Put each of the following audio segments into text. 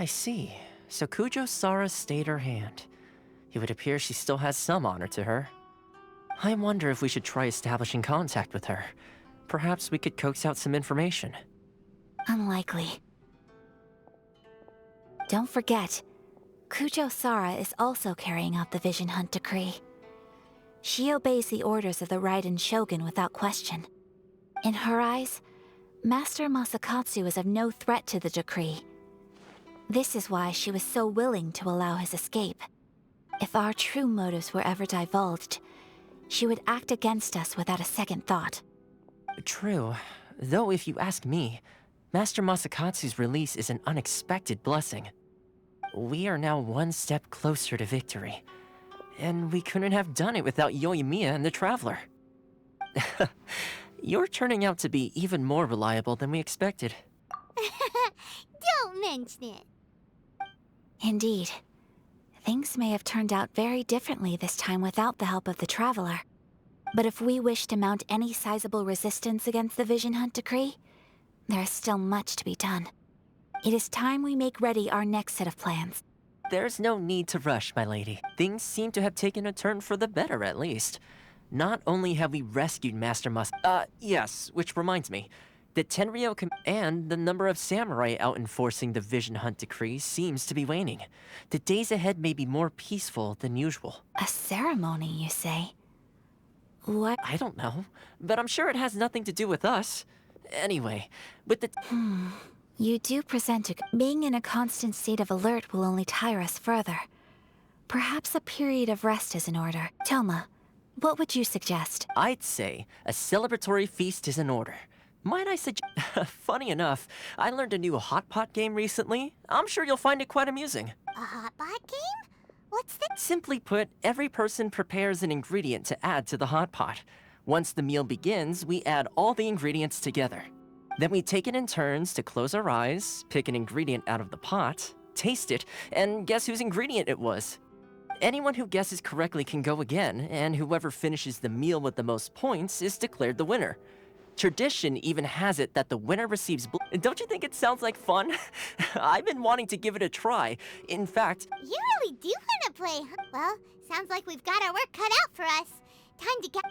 I see. So Kujo Sara stayed her hand. It would appear she still has some honor to her. I wonder if we should try establishing contact with her. Perhaps we could coax out some information. Unlikely. Don't forget, Kujo Sara is also carrying out the Vision Hunt decree. She obeys the orders of the Raiden Shogun without question. In her eyes, Master Masakatsu is of no threat to the decree. This is why she was so willing to allow his escape. If our true motives were ever divulged, she would act against us without a second thought. True. Though if you ask me, Master Masakatsu's release is an unexpected blessing. We are now one step closer to victory. And we couldn't have done it without Yoimiya and the Traveler. You're turning out to be even more reliable than we expected. Don't mention it. Indeed. Things may have turned out very differently this time without the help of the Traveler. But if we wish to mount any sizable resistance against the Vision Hunt decree, there is still much to be done. It is time we make ready our next set of plans. There's no need to rush, my lady. Things seem to have taken a turn for the better, at least. Not only have we rescued Master yes, which reminds me. The Tenryo and the number of samurai out enforcing the Vision Hunt decree seems to be waning. The days ahead may be more peaceful than usual. A ceremony, you say? What? I don't know, but I'm sure it has nothing to do with us. Anyway, with the... You do present being in a constant state of alert will only tire us further. Perhaps a period of rest is in order. Toma, what would you suggest? I'd say a celebratory feast is in order. Might I suggest... Funny enough, I learned a new Hot Pot game recently. I'm sure you'll find it quite amusing. A hot pot game? What's that? Simply put, every person prepares an ingredient to add to the hot pot. Once the meal begins, we add all the ingredients together. Then we take it in turns to close our eyes, pick an ingredient out of the pot, taste it, and guess whose ingredient it was. Anyone who guesses correctly can go again, and whoever finishes the meal with the most points is declared the winner. Tradition even has it that the winner receives Don't you think it sounds like fun? I've been wanting to give it a try. In fact... You really do want to play, huh? Well, sounds like we've got our work cut out for us. Time to get...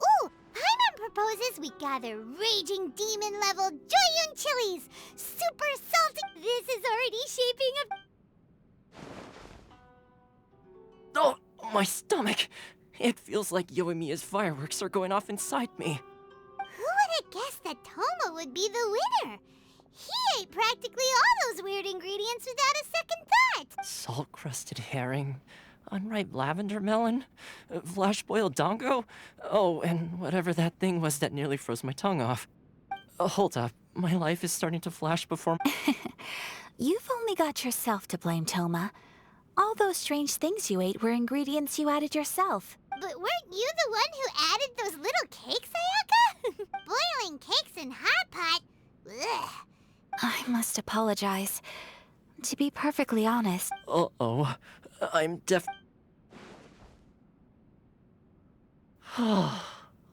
Ooh! Paimon proposes we gather raging demon-level Joyun chilies! Super salty! This is already shaping up... Oh, my stomach! It feels like Yoimiya's fireworks are going off inside me. Who would have guessed that Toma would be the winner? He ate practically all those weird ingredients without a second thought. Salt-crusted herring, unripe lavender melon, flash-boiled dango. Oh, and whatever that thing was that nearly froze my tongue off. Hold up, my life is starting to flash before... You've only got yourself to blame, Toma. All those strange things you ate were ingredients you added yourself. But weren't you the one who added those little cakes, Ayaka? Boiling cakes in hot pot? Ugh. I must apologize. To be perfectly honest... Uh-oh. I'm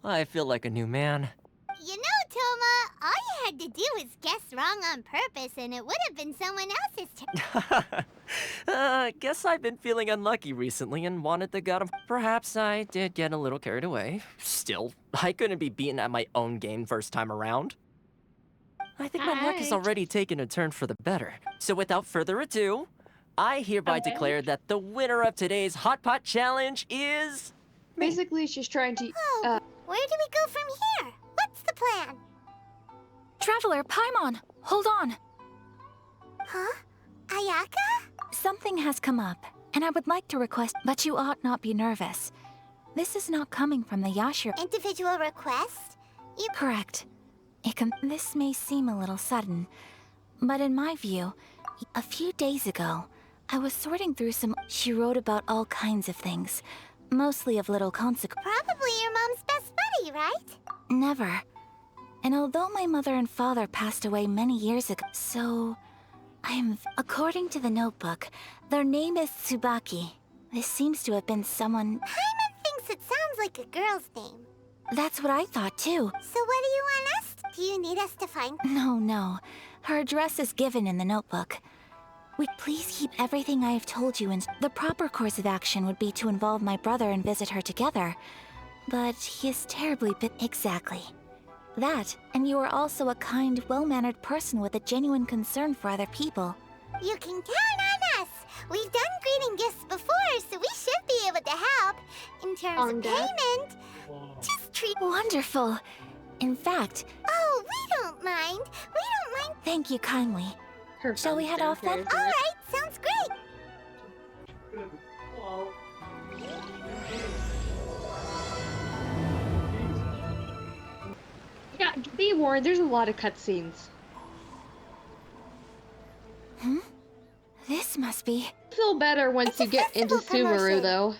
I feel like a new man. You know, Toma, all you had to do was guess wrong on purpose and it would have been someone else's turn. Guess I've been feeling unlucky recently and wanted the god of... Perhaps I did get a little carried away. Still, I couldn't be beaten at my own game first time around. I think my luck has already taken a turn for the better. So without further ado, I hereby declare that the winner of today's Hot Pot Challenge is... Basically, she's trying to... Oh, where do we go from here? What's the plan? Traveler, Paimon, hold on. Huh? Ayaka? Something has come up, and I would like to request, but you ought not be nervous. This is not coming from the Yashiro... Individual request? Correct. This may seem a little sudden, but in my view, a few days ago, I was sorting through some... She wrote about all kinds of things, mostly of little consequence. Probably your mom's best buddy, right? Never. And although my mother and father passed away many years ago, so... According to the notebook, their name is Tsubaki. This seems to have been someone... Paimon thinks it sounds like a girl's name. That's what I thought, too. So what do you want us to... Do you need us to find... No. Her address is given in the notebook. Please keep everything I have told you in... The proper course of action would be to involve my brother and visit her together. But he is terribly Exactly. That, and you are also a kind, well-mannered person with a genuine concern for other people. You can count on us! We've done greeting gifts before, so we should be able to help. In terms of payment, just treat... Wonderful. In fact... Oh, we don't mind. We don't mind... Thank you kindly. Shall we head off then? Alright, sounds great. Yeah, be warned, there's a lot of cutscenes. This must be... Feel better once you get into festival Subaru, promotion. though.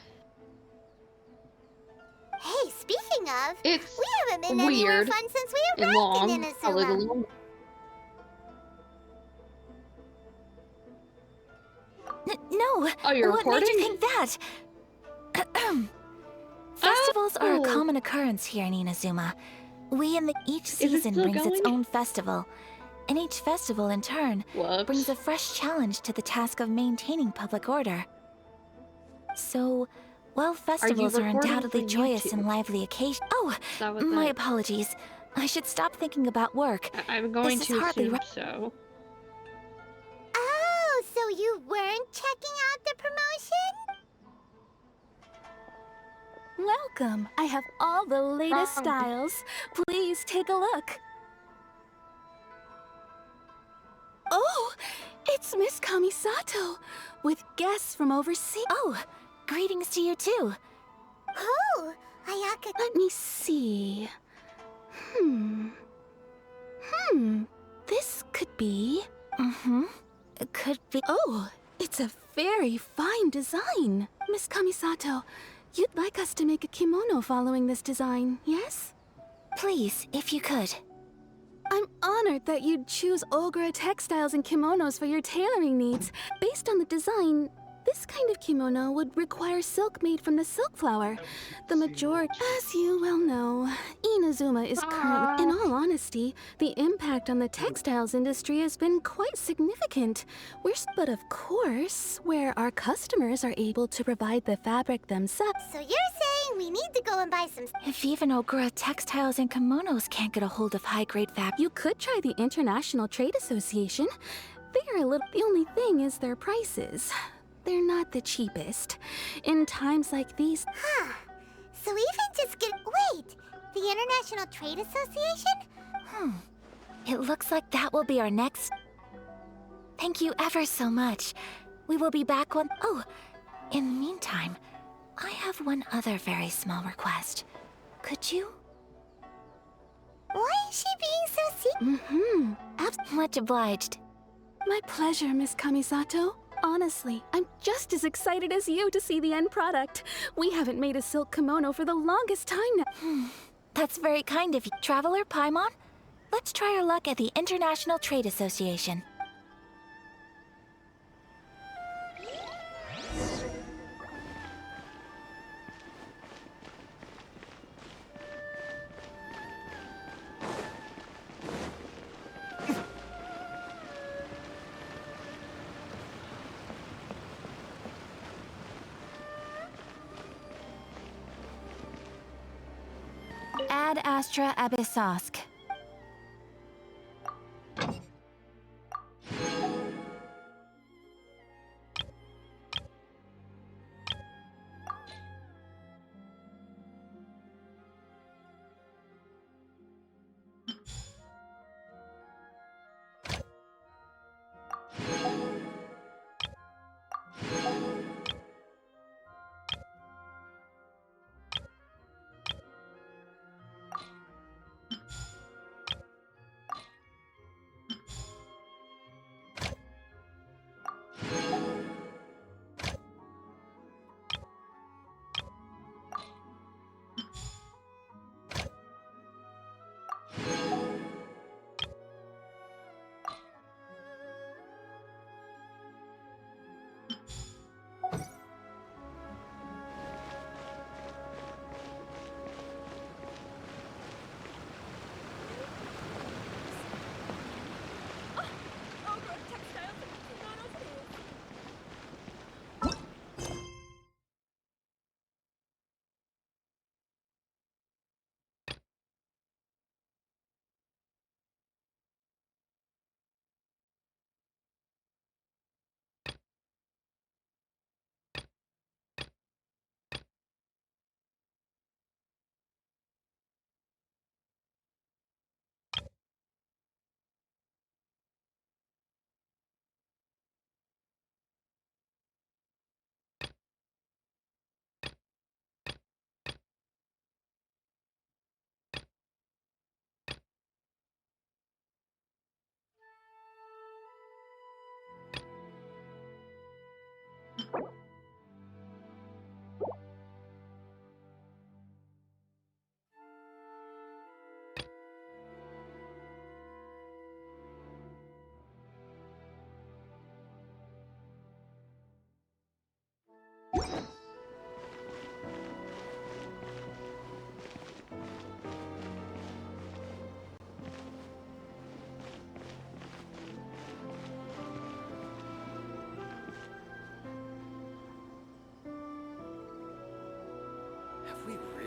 Hey, speaking of, It's we haven't been any more weird fun since we and arrived long. in A little Inazuma. long. No! Oh, you're What made recording? you think that? Festivals are a Oh. common occurrence here in Inazuma. Each it season still brings its going? own festival. And each festival, in turn, brings a Whoops. fresh challenge to the task of maintaining public order. So, while festivals are recording undoubtedly for joyous YouTube? and lively occasions... Oh, Is that what my that- apologies. I should stop thinking about work. I'm going This is to hardly assume right. so. Oh, so you weren't checking out the promotion? Welcome. I have all the latest styles. Please take a look. Oh, it's Miss Kamisato with guests from overseas. Oh, greetings to you too. Oh, Ayaka... Let me see. This could be... It could be... Oh, it's a very fine design. Miss Kamisato, you'd like us to make a kimono following this design, yes? Please, if you could. I'm honored that you'd choose Ogura textiles and kimonos for your tailoring needs. Based on the design, this kind of kimono would require silk made from the silk flower. The majority... As you well know, Inazuma is currently... In all honesty, the impact on the textiles industry has been quite significant. But of course, where our customers are able to provide the fabric themselves... So you're saying we need to go and buy some... If even Ogura textiles and kimonos can't get a hold of high-grade fabric... You could try the International Trade Association. They're a little... The only thing is their prices. They're not the cheapest. In times like these... Huh. So even just get... Wait! The International Trade Association? It looks like that will be our next... Thank you ever so much. We will be back when... Oh, in the meantime, I have one other very small request. Could you? Why is she being so secret? Much obliged. My pleasure, Miss Kamisato. Honestly, I'm just as excited as you to see the end product. We haven't made a silk kimono for the longest time now. That's very kind of you. Traveler Paimon, let's try our luck at the International Trade Association. Ad Astra Abyssosk. we were